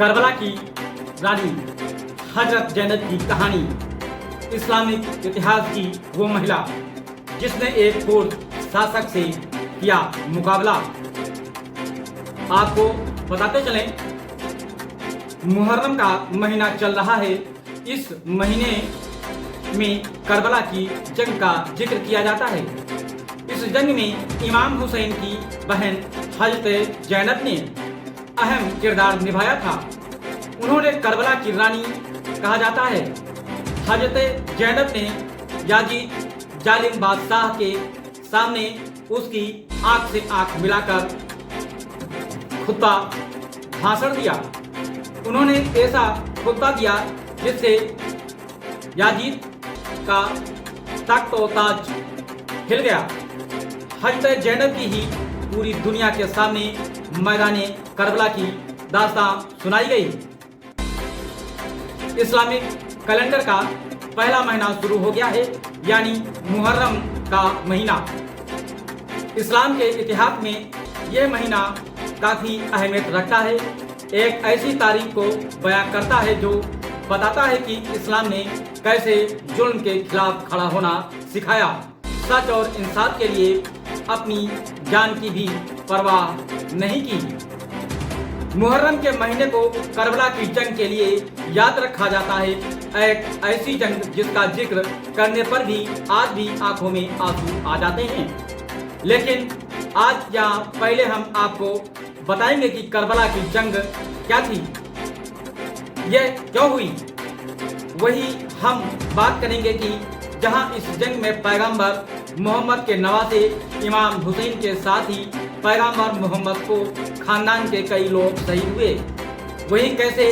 Karbala की रानी हजरत जैनब की कहानी। इस्लामिक इतिहास की वो महिला जिसने एक कुर्द शासक से किया मुकाबला। आपको बताते चलें, मुहर्रम का महीना चल रहा है। इस महीने में करबला की जंग का जिक्र किया जाता है। इस जंग में इमाम हुसैन की बहन हजरत जैनब ने अहम किरदार निभाया था। उन्होंने करबला की रानी कहा जाता है। हजरत जैनब ने याजीद जालिम बादशाह के सामने उसकी आंख से आंख मिलाकर खुतबा भाषण दिया। उन्होंने ऐसा खुतबा दिया जिससे याजीद का तख्त व ताज हिल गया। हजरत जैनब की ही पूरी दुनिया के सामने मैदाने करबला की दास्तान सुनाई गई। इस्लामिक कैलेंडर का पहला महीना शुरू हो गया है, यानी मुहर्रम का महीना। इस्लाम के इतिहास में यह महीना काफ़ी अहमियत रखता है। एक ऐसी तारीख को बयां करता है जो बताता है कि इस्लाम ने कैसे जुल्म के खिलाफ खड़ा होना सिखाया, सच और इंसाफ के लिए अपनी जान की भी परवाह नहीं की। मुहर्रम के महीने को करबला की जंग के लिए याद रखा जाता है। एक ऐसी जंग जिसका जिक्र करने पर भी आज भी आंखों में आंसू आ जाते हैं। लेकिन आज या पहले हम आपको बताएंगे कि करबला की जंग क्या थी, यह क्यों हुई। वही हम बात करेंगे कि जहां इस जंग में पैगंबर मोहम्मद के नवासे इमाम हुसैन के साथ ही पैगंबर मोहम्मद को खानदान के कई लोग शहीद हुए, वहीं कैसे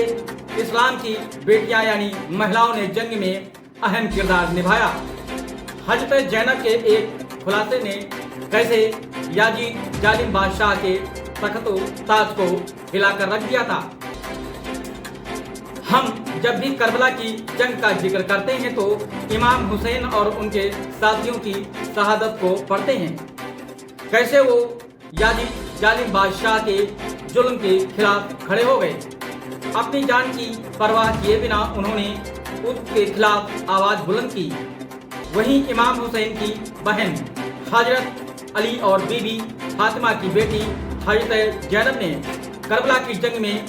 इस्लाम की बेटियां यानी महिलाओं ने जंग में अहम किरदार निभाया। हजरत जैनब के एक खुलासे ने कैसे याजीद जालिम बादशाह के तख्त ताज को हिलाकर रख दिया था। हम जब भी करबला की जंग का जिक्र करते हैं तो इमाम हुसैन और उनके साथियों की शहादत को पढ़ते हैं। कैसे वो याजीद जालिम बादशाह के जुल्म के खिलाफ खड़े हो गए। अपनी जान की परवाह किए बिना उन्होंने उसके खिलाफ आवाज बुलंद की। वहीं इमाम हुसैन की बहन हजरत अली और बीबी फातिमा की बेटी हजरत जैनब ने करबला की जंग में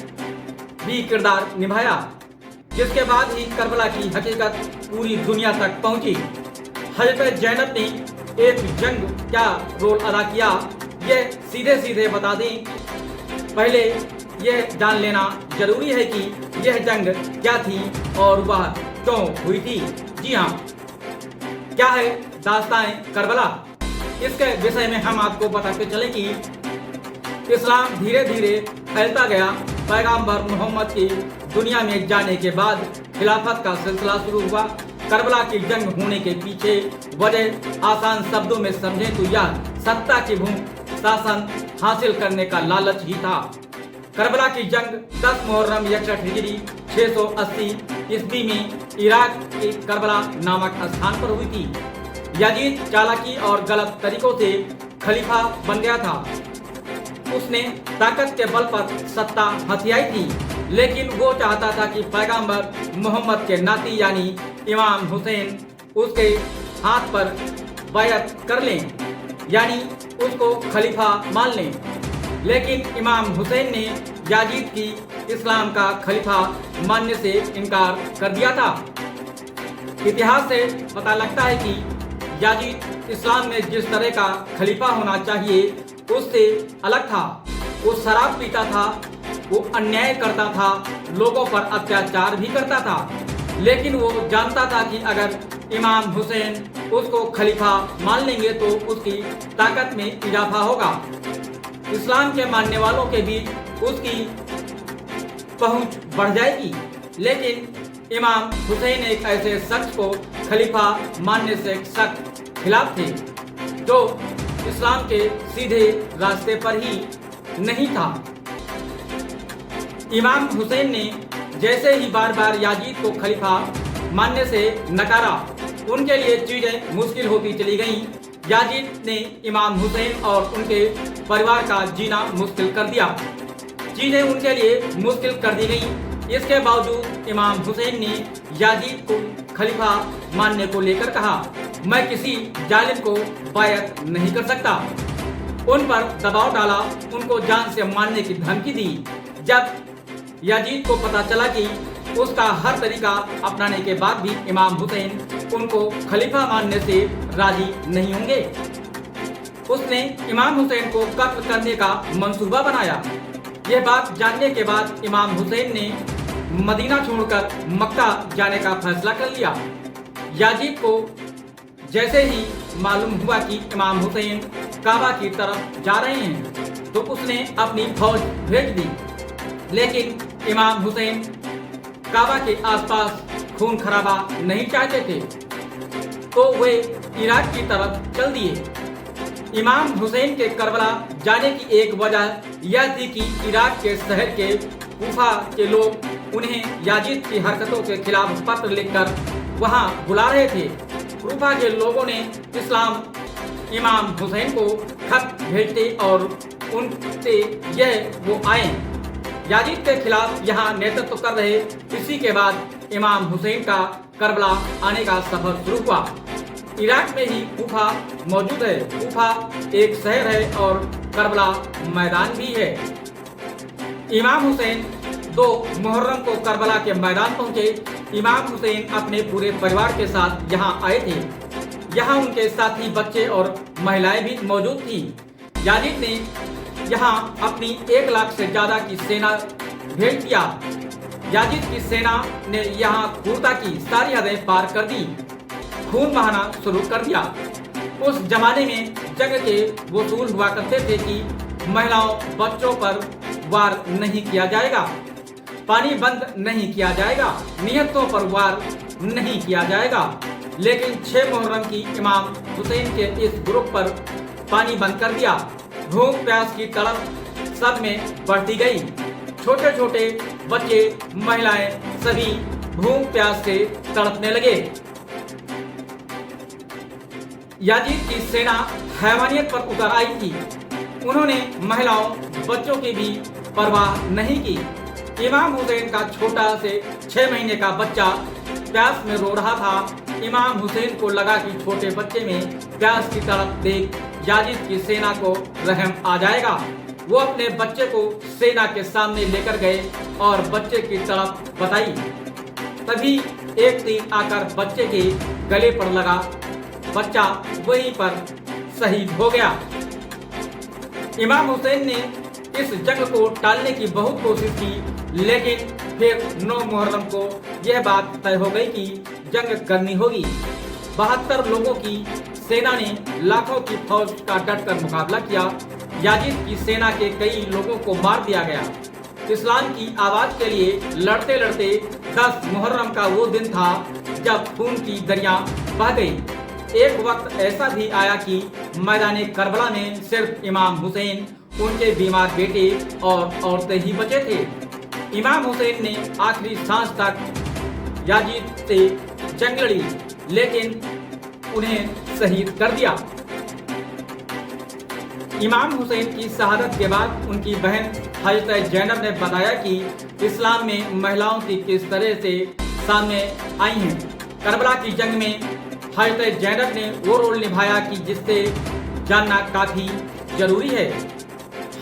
भी किरदार निभाया, जिसके बाद ही करबला की हकीकत पूरी दुनिया तक पहुंची। हजरत जैनब ने एक जंग क्या रोल अदा किया, यह सीधे सीधे बता दें। पहले यह जान लेना जरूरी है कि यह जंग क्या थी और वह क्यों हुई थी। जी हाँ, क्या है दास्तान करबला, इसके विषय में हम आपको बताते चले कि इस्लाम धीरे धीरे फैलता गया। पैगंबर मोहम्मद की दुनिया में जाने के बाद खिलाफत का सिलसिला शुरू हुआ। करबला की जंग होने के पीछे वजह आसान शब्दों में समझे तो यह सत्ता की भूमि शासन हासिल करने का लालच ही था। करबला की जंग 10 मुहर्रम 61 हिजरी 680 ईस्वी में इराक के करबला नामक स्थान पर हुई थी। याजीद चालाकी और गलत तरीकों से खलीफा बन गया था। उसने ताकत के बल पर सत्ता हथियाई थी, लेकिन वो चाहता था कि पैगंबर मोहम्मद के नाती यानी इमाम हुसैन उसके हाथ पर बैअत कर लें, यानी उसको खलीफा मान लें। लेकिन इमाम हुसैन ने याजीद की इस्लाम का खलीफा मानने से इनकार कर दिया था। इतिहास से पता लगता है कि याजीद इस्लाम में जिस तरह का खलीफा होना चाहिए उससे अलग था। वो शराब पीता था, वो अन्याय करता था, लोगों पर अत्याचार भी करता था। लेकिन वो जानता था कि अगर इमाम हुसैन उसको खलीफा मान लेंगे तो उसकी ताकत में इजाफा होगा। इस्लाम के मानने वालों के बीच उसकी पहुंच बढ़ जाएगी। लेकिन इमाम हुसैन एक ऐसे शख्स को खलीफा मानने से सख्त खिलाफ थे जो इस्लाम के सीधे रास्ते पर ही नहीं था। इमाम हुसैन ने जैसे ही बार बार याजीद को खलीफा मानने से नकारा, उनके लिए चीजें मुश्किल होती चली गईं। याजीद ने इमाम हुसैन और उनके परिवार का जीना मुश्किल कर दिया। चीजें उनके लिए मुश्किल कर दी गई। इसके बावजूद इमाम हुसैन ने याजीद को खलीफा मानने को लेकर कहा, मैं किसी जालिम को बायत नहीं कर सकता। उन पर दबाव डाला, उनको जान से मारने की धमकी दी। जब याजीद को पता चला कि उसका हर तरीका अपनाने के बाद भी इमाम हुसैन उनको खलीफा मानने से राजी नहीं होंगे, उसने इमाम हुसैन को कत्ल करने का मंसूबा बनाया। यह बात जानने के बाद इमाम हुसैन ने मदीना छोड़कर मक्का जाने का फैसला कर लिया। याजीद को जैसे ही मालूम हुआ कि इमाम हुसैन काबा की तरफ जा रहे हैं तो उसने अपनी फौज भेज दी, लेकिन इमाम हुसैन काबा के आसपास खून खराबा नहीं चाहते थे, तो वे इराक की तरफ चल दिए। इमाम हुसैन के करबला जाने की एक वजह यह थी कि इराक के शहर के कूफा के लोग उन्हें याजीद की हरकतों के खिलाफ पत्र लिखकर वहां बुला रहे थे। कूफा के लोगों ने इमाम हुसैन को खत भेजते और उनसे यह वो आए याजीद के खिलाफ यहाँ नेतृत्व कर रहे। इसी के बाद इमाम हुसैन का करबला आने का सफर शुरू हुआ। इराक में ही कूफा मौजूद है। कूफा एक शहर है और करबला मैदान भी है। इमाम हुसैन 2 मुहर्रम को करबला के मैदान पहुंचे। इमाम हुसैन अपने पूरे परिवार के साथ यहाँ आए थे। यहाँ उनके साथी बच्चे और महिलाएं भी मौजूद थी। याजीद ने यहाँ अपनी 1 लाख से ज्यादा की सेना भेज दिया। याजीद की सेना ने यहाँ क्रूरता की सारी हदें पार कर दी, खून बहाना शुरू कर दिया। उस जमाने में जंग के वसूल हुआ करते थे कि महिलाओं बच्चों पर वार नहीं किया जाएगा, पानी बंद नहीं किया जाएगा, नियतों पर वार नहीं किया जाएगा। लेकिन 6 मुहर्रम की इमाम हुसैन के इस ग्रुप पर पानी बंद कर दिया। भूख प्यास की तड़प सब में बढ़ती गई। छोटे छोटे बच्चे, महिलाएं सभी भूख प्यास से तड़पने लगे। याजीद की सेना हैवानियत पर उतर आई थी। उन्होंने महिलाओं बच्चों की भी परवाह नहीं की। इमाम हुसैन का छोटा से 6 महीने का बच्चा प्यास में रो रहा था। इमाम हुसैन को लगा कि छोटे बच्चे में प्यास की तड़प देख याजीद की सेना को रहम आ जाएगा। वो अपने बच्चे को सेना के सामने लेकर गए और बच्चे की तड़प बताई। तभी एक तीर आकर बच्चे के गले पर लगा। बच्चा वहीं पर शहीद हो गया। इमाम हुसैन ने इस जंग को टालने की बहुत कोशिश की, लेकिन फिर 9 मुहर्रम को यह बात तय हो गई कि जंग करनी होगी। 72 लोगों की सेना ने लाखों की फौज का डटकर मुकाबला किया। याजीद की सेना के कई लोगों को मार दिया गया। इस्लाम की आवाज के लिए लड़ते लड़ते 10 मुहर्रम का वो दिन था जब खून की दरिया बह गई। एक वक्त ऐसा भी आया कि मैदान करबला में सिर्फ इमाम हुसैन, उनके बीमार बेटे और औरतें ही बचे थे। इमाम हुसैन ने आखिरी सांस तक याजीद से जंग लड़ी, लेकिन उन्हें शहीद कर दिया। इमाम हुसैन की शहादत के बाद उनकी बहन हजरत जैनब ने बताया कि इस्लाम में महिलाओं की किस तरह से सामने आई हैं। करबला की जंग में हजरत जैनब ने वो रोल निभाया कि जिससे जानना काफी जरूरी है।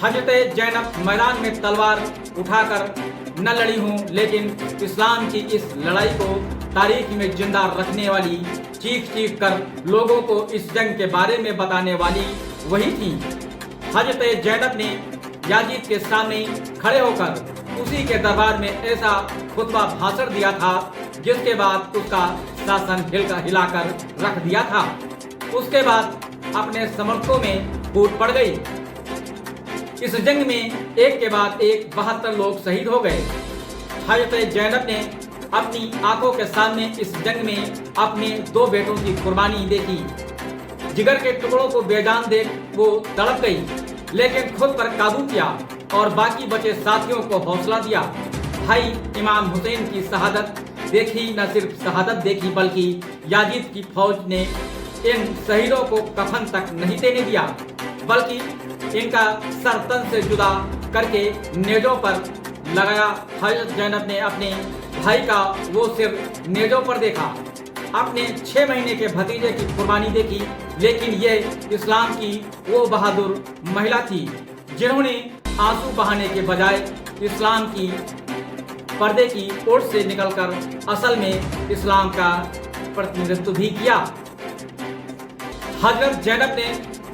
हजरत जैनब मैदान में तलवार उठाकर न लड़ी हूँ, लेकिन इस्लाम की इस लड़ाई को तारीख में जिंदा रखने वाली, चीख चीख कर लोगों को इस जंग के बारे में बताने वाली वही थी। हजरत जैनब ने याजीद के सामने खड़े होकर उसी के दरबार में ऐसा खुतबा भाषण दिया था जिसके बाद उसका शासन हिलाकर रख दिया था। उसके बाद अपने समर्थकों में फूट पड़ गई। इस जंग में एक के बाद एक 72 लोग शहीद हो गए। हजरत जैनब ने अपनी आंखों के सामने इस जंग में अपने 2 बेटों की कुर्बानी देखी। जिगर के टुकड़ों को बेजान देख वो तड़प गई, लेकिन खुद पर काबू किया और बाकी बचे साथियों को हौसला दिया। भाई इमाम हुसैन की शहादत देखी, न सिर्फ शहादत देखी बल्कि याजीद की फौज ने इन शहीदों को कफन तक नहीं देने दिया, बल्कि इनका सर तन से जुदा करके नेज़ों पर लगाया। हज़रत ज़ैनब ने अपने भाई का वो सिर नेज़ों पर देखा, अपने 6 महीने के भतीजे की कुर्बानी देखी, लेकिन ये इस्लाम की वो बहादुर महिला थी जिन्होंने आंसू बहाने के बजाय इस्लाम की पर्दे की ओर से निकलकर असल में इस्लाम का प्रतिनिधित्व भी किया। हजरत ज़ैनब ने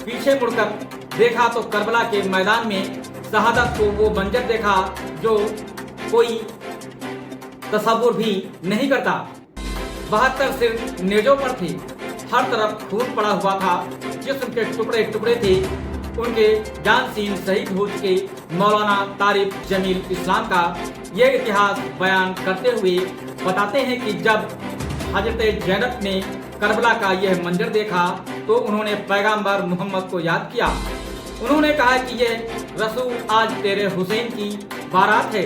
पीछे मुड़कर देखा तो करबला के मैदान में शहादत को वो मंजर देखा जो कोई तसव्वुर भी नहीं करता। 72 सिर नेज़ों पर थे, हर तरफ खून पड़ा हुआ था, जिस्म के टुकड़े टुकड़े थे। उनके जानसीन शहीद हो चुके मौलाना तारिक जमील इस्लाम का ये इतिहास बयान करते हुए बताते हैं कि जब हजरत ज़ैनब ने करबला का यह मंजर देखा तो उन्होंने पैगंबर मोहम्मद को याद किया। उन्होंने कहा कि यह रसूल आज तेरे हुसैन की बारात है,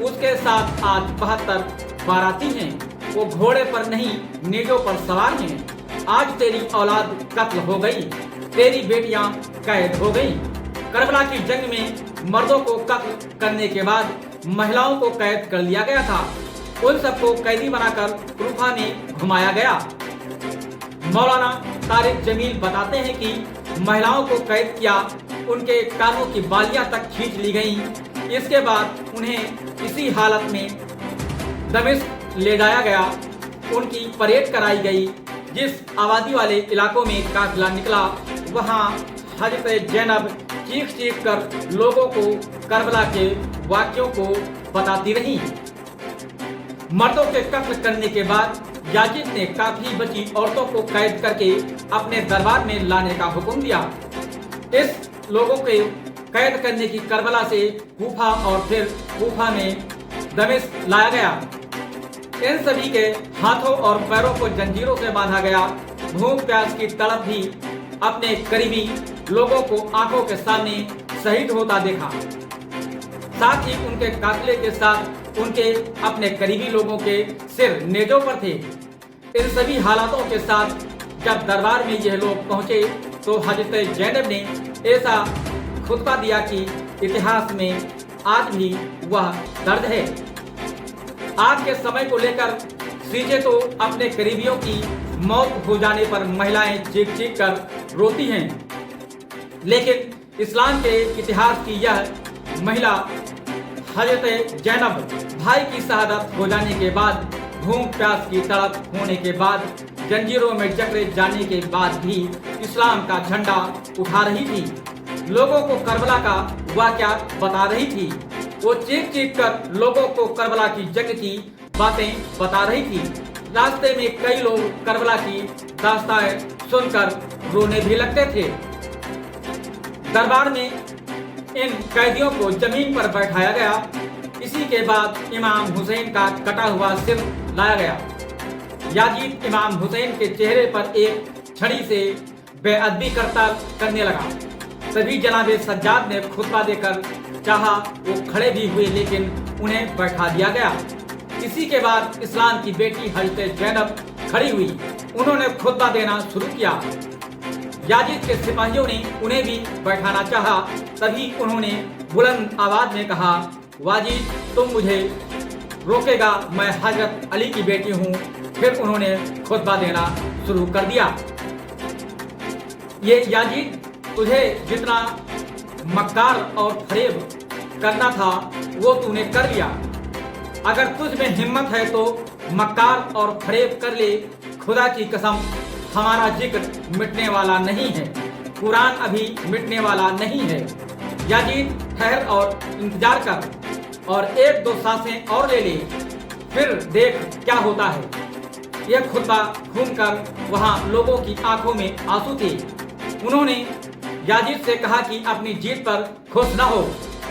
उसके साथ आज 72 बाराती हैं, वो घोड़े पर नहीं नेज़ों पर सवार हैं। आज तेरी औलाद कत्ल हो गई, तेरी बेटियां कैद हो गई। करबला की जंग में मर्दों को कत्ल करने के बाद महिलाओं को कैद कर लिया गया था। उन सबको कैदी बनाकर कूफा में घुमाया गया। मौलाना तारिक जमील बताते हैं कि महिलाओं को कैद किया, उनके कानों की बालियां तक खींच ली गईं। इसके बाद उन्हें इसी हालत में दमिश्क ले जाया गया, उनकी परेड कराई गई। जिस आबादी वाले इलाकों में काफिला निकला वहां हजरत ज़ैनब चीख चीख कर लोगों को करबला के वाक़यों को बताती रही। मर्दों के कत्ल करने के बाद याजिद ने काफी बची औरतों को कैद करके अपने दरबार में लाने का हुक्म दिया। इस लोगों के कैद करने की करबला से कूफा और फिर कूफा में दमिश्क लाया गया। इन सभी के हाथों और पैरों को जंजीरों से बांधा गया। भूख प्यास की तड़प भी अपने करीबी लोगों को आंखों के सामने शहीद होता देखा। साथ ही उनके काफिले के साथ उनके अपने करीबी लोगों के सिर नेज़ों पर थे। इन सभी हालातों के साथ जब दरबार में यह लोग पहुंचे तो हजरत ज़ैनब ने ऐसा खुतबा दिया कि इतिहास में आज भी वह दर्द है। आज के समय को लेकर सींचे तो अपने करीबियों की मौत हो जाने पर महिलाएं चीख चीख कर रोती हैं, लेकिन इस्लाम के इतिहास की यह महिला हजरत ज़ैनब भाई की शहादत हो जाने के बाद, भूख प्यास की तड़प होने के बाद, जंजीरों में जकड़े जाने के बाद भी इस्लाम का झंडा उठा रही थी। लोगों को करबला का वाक़या बता रही थी। वो चीख चीख कर लोगों को करबला की जंग की बातें बता रही थी। रास्ते में कई लोग करबला की दास्तान सुनकर रोने भी लगते थे। दरबार में इन कैदियों को जमीन पर बैठाया गया। इसी के बाद इमाम हुसैन का कटा हुआ सिर लाया गया। याजीद इमाम हुसैन के चेहरे पर एक छड़ी से बेअदबी करने लगा। तभी जनाबे सज्जाद ने खुतबा देकर चाहा वो खड़े भी हुए, लेकिन उन्हें बैठा दिया गया। इसी के बाद इस्लाम की बेटी हजरत ज़ैनब खड़ी हुई। उन्होंने खुतबा देना शुरू किया। याजिद के सिपाहियों ने उन्हें भी बैठाना चाहा। तभी उन्होंने बुलंद आवाज में कहा, वाजिद तुम मुझे रोकेगा, मैं हजरत अली की बेटी हूँ। फिर उन्होंने खुतबा देना शुरू कर दिया। ये याजिद, तुझे जितना मक्कार और फरेब करना था वो तूने कर लिया। अगर तुझ में हिम्मत है तो मक्कार और फरेब कर ले। खुदा की कसम, हमारा जिक्र मिटने वाला नहीं है, कुरान अभी मिटने वाला नहीं है। याजीद, ठहर और इंतजार कर और 1-2 सांसें और ले ले, फिर देख क्या होता है। यह खुतबा घूमकर वहां लोगों की आंखों में आंसू थे। उन्होंने याजिद से कहा कि अपनी जीत पर खुश न हो,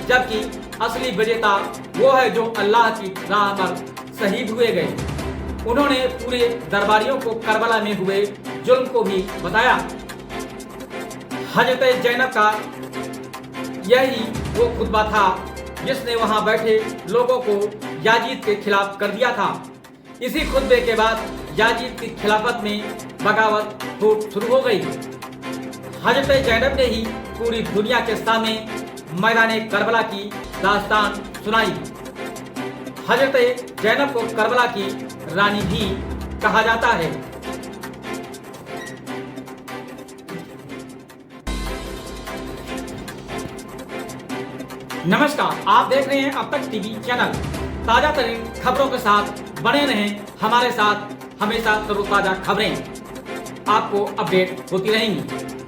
जबकि असली विजेता वो है जो अल्लाह की राह पर शहीद हुए गए। उन्होंने पूरे दरबारियों को करबला में हुए जुल्म को भी बताया। हजरत ज़ैनब का यही वो खुतबा था जिसने वहां बैठे लोगों को याजिद के खिलाफ कर दिया था। इसी खुतबे के बाद याजिद की खिलाफत में बगावत फूट शुरू हो गई। हजरत ज़ैनब ने ही पूरी दुनिया के सामने मैदान करबला की दास्तान सुनाई। हजरत जैनब को करबला की रानी भी कहा जाता है। नमस्कार, आप देख रहे हैं अब तक टीवी चैनल। ताजा तरीन खबरों के साथ बने रहें हमारे साथ, हमेशा तरोताजा खबरें आपको अपडेट होती रहेंगी।